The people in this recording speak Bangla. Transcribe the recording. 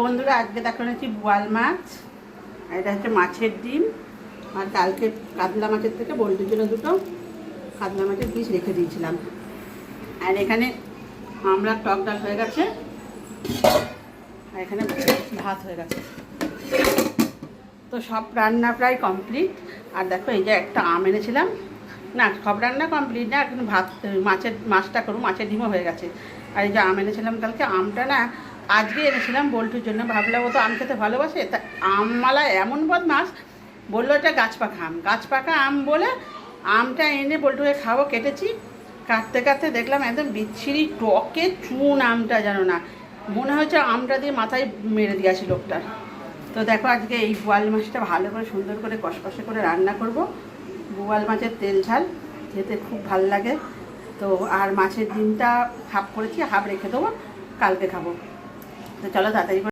বন্ধুরা আজকে দেখো নিচ্ছি বোয়াল মাছ, আর এটা হচ্ছে মাছের ডিম। আর কালকে কাতলা মাছের থেকে বল্টির জন্য দুটো কাতলা মাছের পিস রেখে দিয়েছিলাম। আর এখানে আমরা টক ডাল হয়ে গেছে, আর এখানে ভাত হয়ে গেছে। তো সব রান্না প্রায় কমপ্লিট। আর দেখো এই যে একটা আম এনেছিলাম, না সব রান্না কমপ্লিট না, এখন ভাত মাছটা করবো, মাছের ডিমও হয়ে গেছে। আর এই যে আম এনেছিলাম কালকে, আমটা না আজকে এনেছিলাম বল্টুর জন্য, ভাবলাম ও তো আম খেতে ভালোবাসে। তা আমমালা এমন বদমাস, বললো এটা গাছ পাকা আম বলে আমটা এনে বল্টুকে খাবো। কেটেছি, কাটতে কাটতে দেখলাম একদম বিচ্ছিরি টকে চুন আমটা, জানো না, মনে হচ্ছে আমটা দিয়ে মাথায় মেরে দিয়েছি লোকটার। তো দেখো আজকে এই বোয়াল মাছটা ভালো করে সুন্দর করে কষকষে করে রান্না করব। বোয়াল মাছের তেল ঝাল খেতে খুব ভাল লাগে। তো আর মাছের ডিমটা হাফ করেছি, হাফ রেখে দেবো, কালকে খাবো। তো চলো তাড়াতাড়ি